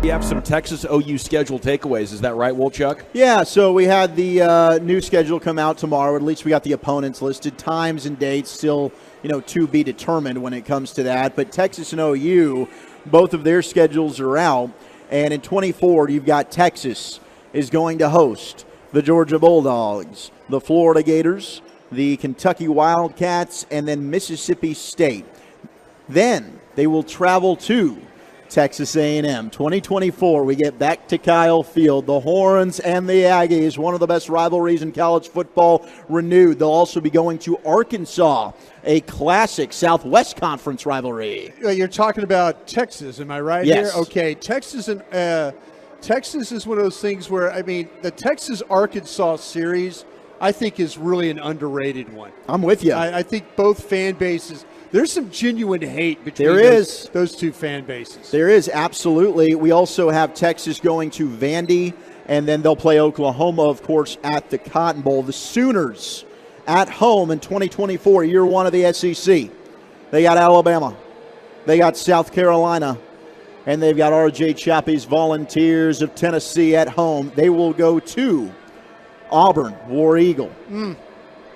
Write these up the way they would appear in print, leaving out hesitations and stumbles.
We have some Texas OU schedule takeaways. Is that right, Wolchuk? Yeah, so we had the new schedule come out tomorrow. At least we got the opponents listed. Times and dates still, to be determined when it comes to that. But Texas and OU, both of their schedules are out. And in 24, you've got Texas is going to host the Georgia Bulldogs, the Florida Gators, the Kentucky Wildcats, and then Mississippi State. Then they will travel to Texas A&M. 2024, we get back to Kyle Field. The Horns and the Aggies, one of the best rivalries in college football, renewed. They'll also be going to Arkansas, a classic Southwest Conference rivalry. You're talking about Texas, am I right Yes. here? Okay, Texas is one of those things where, the Texas-Arkansas series, I think, is really an underrated one. I'm with you. I think both fan bases, there's some genuine hate between those two fan bases. There is, absolutely. We also have Texas going to Vandy, and then they'll play Oklahoma, of course, at the Cotton Bowl. The Sooners at home in 2024, year one of the SEC. They got Alabama. They got South Carolina. And they've got R.J. Choppy's Volunteers of Tennessee at home. They will go to Auburn, War Eagle.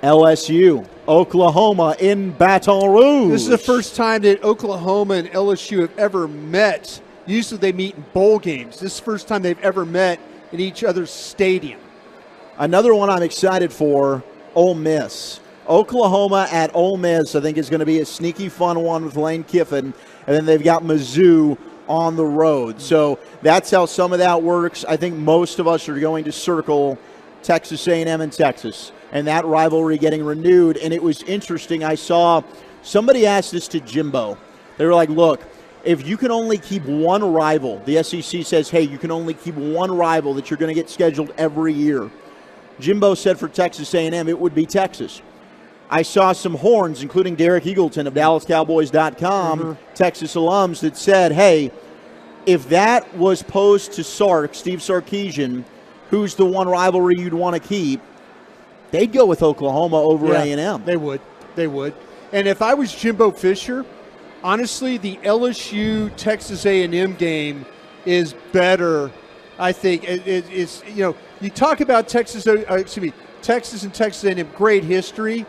LSU, Oklahoma in Baton Rouge. This is the first time that Oklahoma and LSU have ever met. Usually they meet in bowl games. This is the first time they've ever met in each other's stadium. Another one I'm excited for, Ole Miss. Oklahoma at Ole Miss, I think, is going to be a sneaky fun one with Lane Kiffin. And then they've got Mizzou on the road. So that's how some of that works. I think most of us are going to circle Texas A&M and Texas, and that rivalry getting renewed. And it was interesting. I saw somebody asked this to Jimbo. They were like, look, if you can only keep one rival, the SEC says, hey, you can only keep one rival that you're going to get scheduled every year. Jimbo said for Texas A&M, it would be Texas. I saw some horns, including Derek Eagleton of DallasCowboys.com, Texas alums, that said, hey, if that was posed to Steve Sarkisian, who's the one rivalry you'd want to keep, they'd go with Oklahoma over A&M. They would. And if I was Jimbo Fisher, honestly, the LSU-Texas A&M game is better, I think. It's you talk about Texas and Texas A&M, great history,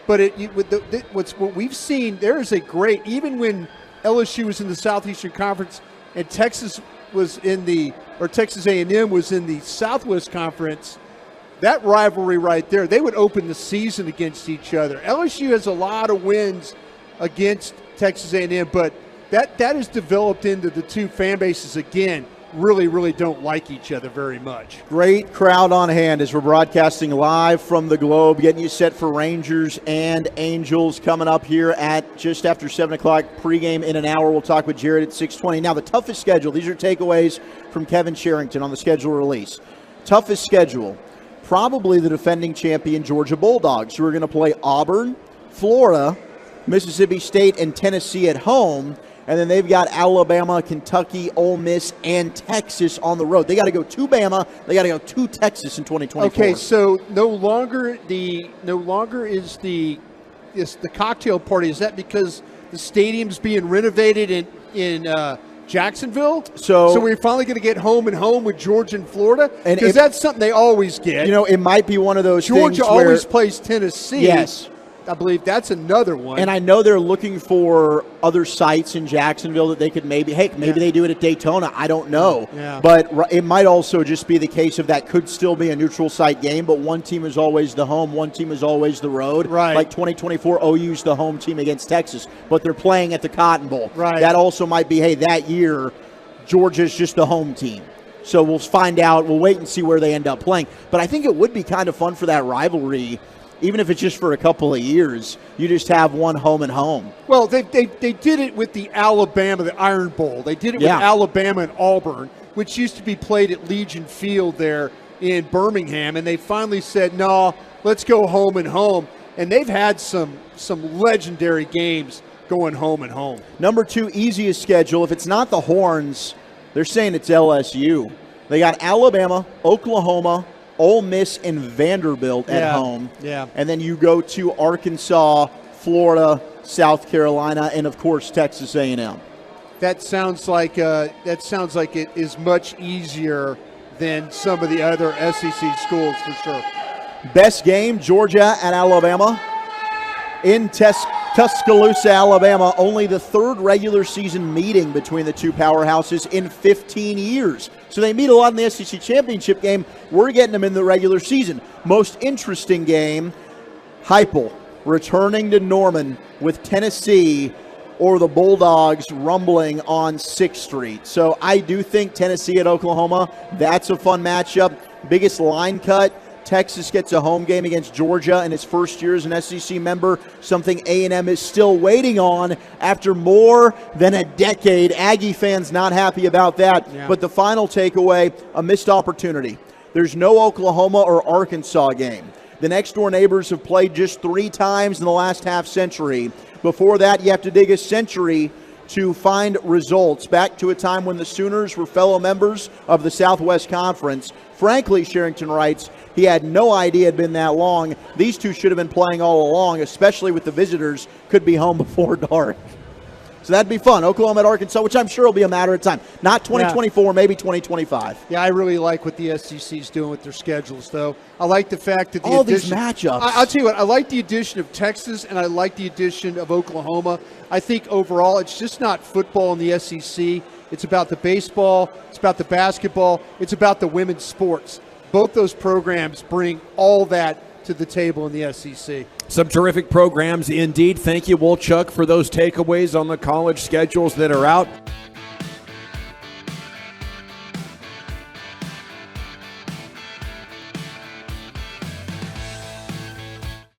but what we've seen, there is a great, even when LSU was in the Southeastern Conference and Texas A&M was in the Southwest Conference, that rivalry right there, they would open the season against each other. LSU has a lot of wins against Texas A&M, but that has developed into the two fan bases again. Really don't like each other very much. Great crowd on hand as we're broadcasting live from the Globe, getting you set for Rangers and Angels coming up here at just after 7 o'clock pregame in an hour. We'll talk with Jared at 6:20. Now, the toughest schedule, these are takeaways from Kevin Sherrington on the schedule release. Toughest schedule, probably the defending champion Georgia Bulldogs, who are going to play Auburn, Florida, Mississippi State, and Tennessee at home. And then they've got Alabama, Kentucky, Ole Miss, and Texas on the road. They got to go to Bama. They got to go to Texas in 2024. Okay, so no longer is the cocktail party. Is that because the stadium's being renovated in Jacksonville? So we're finally going to get home and home with Georgia and Florida? Because that's something they always get. It might be one of those things Georgia always plays Tennessee. Yes. I believe that's another one. And I know they're looking for other sites in Jacksonville that they could maybe they do it at Daytona. I don't know. Yeah. But it might also just be the case of that could still be a neutral site game, but one team is always the home, one team is always the road. Right. Like 2024, OU's the home team against Texas, but they're playing at the Cotton Bowl. Right. That also might be, hey, that year, Georgia's just the home team. So we'll find out. We'll wait and see where they end up playing. But I think it would be kind of fun for that rivalry. Even if it's just for a couple of years, you just have one home and home. Well, they did it with the Alabama, the Iron Bowl. They did it with Alabama and Auburn, which used to be played at Legion Field there in Birmingham. And they finally said, no, let's go home and home. And they've had some legendary games going home and home. Number 2, easiest schedule. If it's not the Horns, they're saying it's LSU. They got Alabama, Oklahoma, Ole Miss, and Vanderbilt at home. Yeah. And then you go to Arkansas, Florida, South Carolina, and, of course, Texas A&M. that sounds like it is much easier than some of the other SEC schools for sure. Best game, Georgia at Alabama. In Tuscaloosa, Alabama, only the third regular season meeting between the two powerhouses in 15 years. So they meet a lot in the SEC championship game. We're getting them in the regular season. Most interesting game, Heupel returning to Norman with Tennessee, or the Bulldogs rumbling on 6th Street. So I do think Tennessee at Oklahoma, that's a fun matchup. Biggest line cut, Texas gets a home game against Georgia in its first year as an SEC member, something A&M is still waiting on after more than a decade. Aggie fans not happy about that. Yeah. But the final takeaway, a missed opportunity. There's no Oklahoma or Arkansas game. The next-door neighbors have played just 3 times in the last half-century. Before that, you have to dig a century to find results. Back to a time when the Sooners were fellow members of the Southwest Conference. Frankly, Sherrington writes, he had no idea it had been that long. These two should have been playing all along, especially with the visitors, could be home before dark. So that'd be fun. Oklahoma at Arkansas, which I'm sure will be a matter of time. Not 2024, maybe 2025. Yeah, I really like what the SEC's doing with their schedules, though. I like the fact that all these matchups. I'll tell you what, I like the addition of Texas, and I like the addition of Oklahoma. I think overall it's just not football in the SEC. It's about the baseball. It's about the basketball. It's about the women's sports. Both those programs bring all that to the table in the SEC. Some terrific programs indeed. Thank you, Wolchuk, for those takeaways on the college schedules that are out.